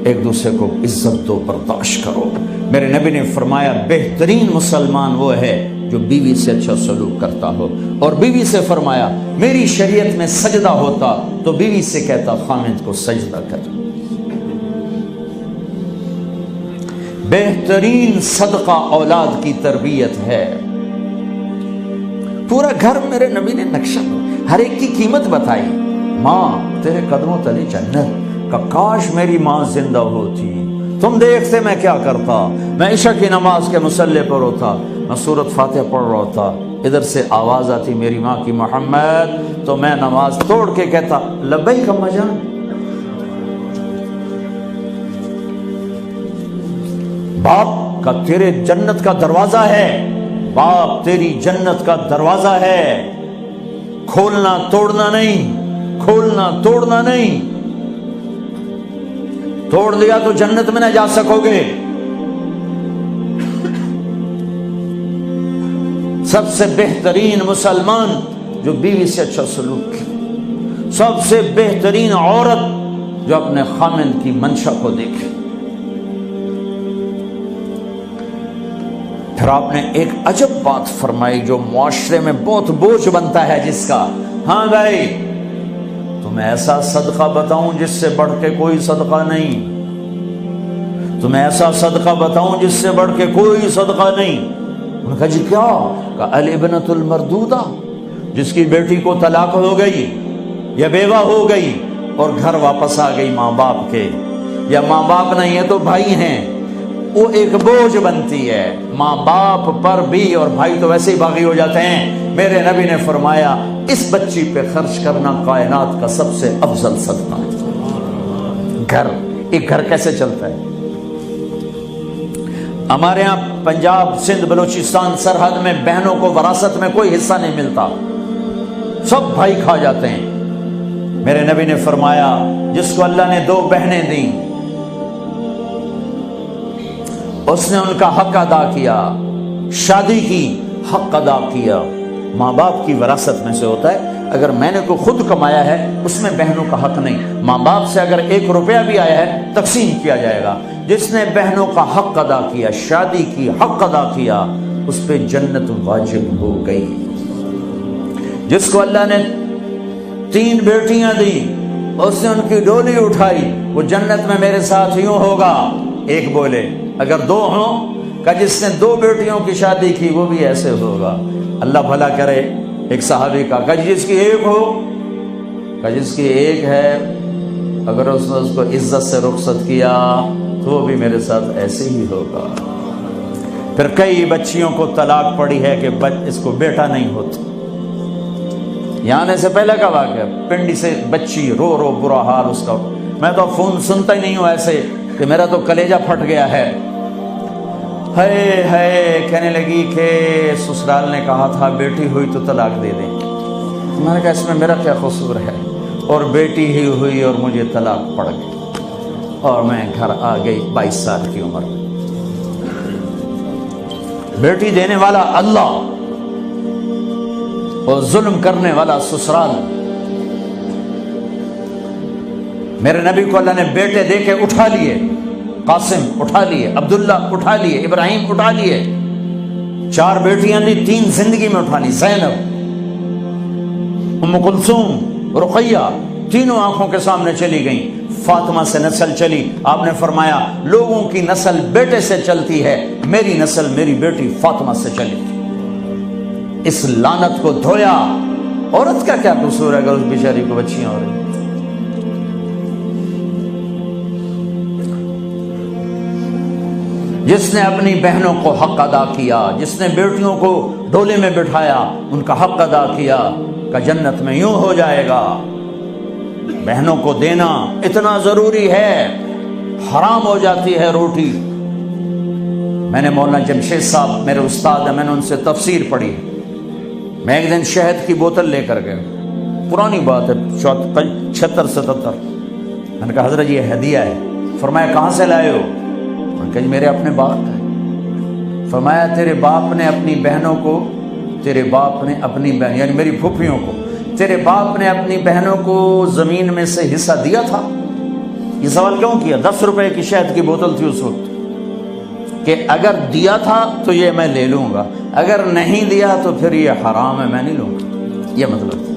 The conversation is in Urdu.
ایک دوسرے کو عزت دو، برداشت کرو۔ میرے نبی نے فرمایا بہترین مسلمان وہ ہے جو بیوی سے اچھا سلوک کرتا ہو، اور بیوی سے فرمایا میری شریعت میں سجدہ ہوتا تو بیوی سے کہتا خامد کو سجدہ کر۔ بہترین صدقہ اولاد کی تربیت ہے۔ پورا گھر میرے نبی نے نقشہ، ہر ایک کی قیمت بتائی۔ ماں تیرے قدموں تلے جنت، کا کاش میری ماں زندہ ہوتی، تم دیکھتے میں کیا کرتا، میں عشاء کی نماز کے مصلی پر ہوتا، میں سورۃ فاتحہ پڑھ رہا ہوتا، ادھر سے آواز آتی میری ماں کی محمد، تو میں نماز توڑ کے کہتا لبیک اماں جان۔ باپ کا تیرے جنت کا دروازہ ہے، باپ تیری جنت کا دروازہ ہے، کھولنا توڑنا نہیں، کھولنا توڑنا نہیں، توڑ دیا تو جنت میں نہ جا سکو گے۔ سب سے بہترین مسلمان جو بیوی سے اچھا سلوک کی، سب سے بہترین عورت جو اپنے خامند کی منشا کو دیکھے۔ پھر آپ نے ایک عجب بات فرمائی جو معاشرے میں بہت بوجھ بنتا ہے جس کا، ہاں بھائی تمہیں ایسا صدقہ بتاؤں جس سے بڑھ کے کوئی صدقہ نہیں، تمہیں ایسا صدقہ بتاؤں جس سے بڑھ کے کوئی صدقہ نہیں۔ انہوں نے کہا جی کیا؟ کہا الابنۃ المردودہ، جس کی بیٹی کو طلاق ہو گئی یا بیوہ ہو گئی اور گھر واپس آ گئی ماں باپ کے، یا ماں باپ نہیں ہے تو بھائی ہیں، وہ ایک بوجھ بنتی ہے ماں باپ پر بھی، اور بھائی تو ویسے ہی باغی ہو جاتے ہیں۔ میرے نبی نے فرمایا اس بچی پہ خرچ کرنا کائنات کا سب سے افضل صدقہ ہے۔ گھر، ایک گھر کیسے چلتا ہے؟ ہمارے ہاں پنجاب سندھ بلوچستان سرحد میں بہنوں کو وراثت میں کوئی حصہ نہیں ملتا، سب بھائی کھا جاتے ہیں۔ میرے نبی نے فرمایا جس کو اللہ نے 2 بہنیں دیں اس نے ان کا حق ادا کیا، شادی کی حق ادا کیا۔ ماں باپ کی وراثت میں سے ہوتا ہے، اگر میں نے کوئی خود کمایا ہے اس میں بہنوں کا حق نہیں، ماں باپ سے اگر 1 روپیہ بھی آیا ہے تقسیم کیا جائے گا۔ جس نے بہنوں کا حق ادا کیا، شادی کی حق ادا کیا، اس پہ جنت واجب ہو گئی۔ جس کو اللہ نے 3 بیٹیاں دی اس نے ان کی ڈولی اٹھائی، وہ جنت میں میرے ساتھ یوں ہوگا۔ ایک بولے اگر 2 ہوں، کہ جس نے 2 بیٹیوں کی شادی کی وہ بھی ایسے ہوگا۔ اللہ بھلا کرے۔ ایک صحابی کا کہ جس کی 1 ہو، کہ جس کی 1 ہے، اگر اس نے اس کو عزت سے رخصت کیا تو وہ بھی میرے ساتھ ایسے ہی ہوگا۔ پھر کئی بچیوں کو طلاق پڑی ہے کہ اس کو بیٹا نہیں ہوتا۔ یہاں آنے سے پہلے کا واقعہ، پنڈی سے بچی رو رو برا حال اس کا، میں تو فون سنتا ہی نہیں ہوں ایسے کہ میرا تو کلیجہ پھٹ گیا ہے۔ ہے کہنے لگی کہ سسرال نے کہا تھا بیٹی ہوئی تو طلاق دے دیں۔ میں نے کہا اس میں میرا کیا قصور ہے، اور بیٹی ہی ہوئی اور مجھے طلاق پڑ گئی، اور میں گھر آ گئی 22 سال کی عمر میں۔ بیٹی دینے والا اللہ اور ظلم کرنے والا سسرال۔ میرے نبی کو اللہ نے بیٹے دے کے اٹھا لیے، قاسم اٹھا لیے، عبداللہ اٹھا لیے، ابراہیم اٹھا لیے، 4 بیٹیاں دی، 3 زندگی میں اٹھا لی، زینب، ام کلثوم، رقیہ، تینوں آنکھوں کے سامنے چلی گئیں۔ فاطمہ سے نسل چلی، آپ نے فرمایا لوگوں کی نسل بیٹے سے چلتی ہے، میری نسل میری بیٹی فاطمہ سے چلی۔ اس لعنت کو دھویا۔ عورت کا کیا قصور ہے اگر اس بیچاری کو بچیاں ہو رہی؟ جس نے اپنی بہنوں کو حق ادا کیا، جس نے بیٹیوں کو ڈولے میں بٹھایا، ان کا حق ادا کیا، کہ جنت میں یوں ہو جائے گا۔ بہنوں کو دینا اتنا ضروری ہے، حرام ہو جاتی ہے روٹی۔ میں نے مولانا جمشید صاحب میرے استاد ہیں، میں نے ان سے تفسیر پڑھی۔ میں ایک دن شہد کی بوتل لے کر گیا، پرانی بات ہے 76-77۔ میں نے کہا حضرت یہ ہدیہ ہے۔ فرمایا کہاں سے لائے ہو؟ میں نے کہا جی میرے اپنے باپ ہے۔ فرمایا تیرے باپ نے اپنی بہنوں کو، تیرے باپ نے اپنی بہن یعنی میری پھوپھیوں کو، تیرے باپ نے اپنی بہنوں کو زمین میں سے حصہ دیا تھا؟ یہ سوال کیوں کیا؟ 10 روپے کی شہد کی بوتل تھی اس وقت، کہ اگر دیا تھا تو یہ میں لے لوں گا، اگر نہیں دیا تو پھر یہ حرام ہے، میں نہیں لوں گا، یہ مطلب تھا۔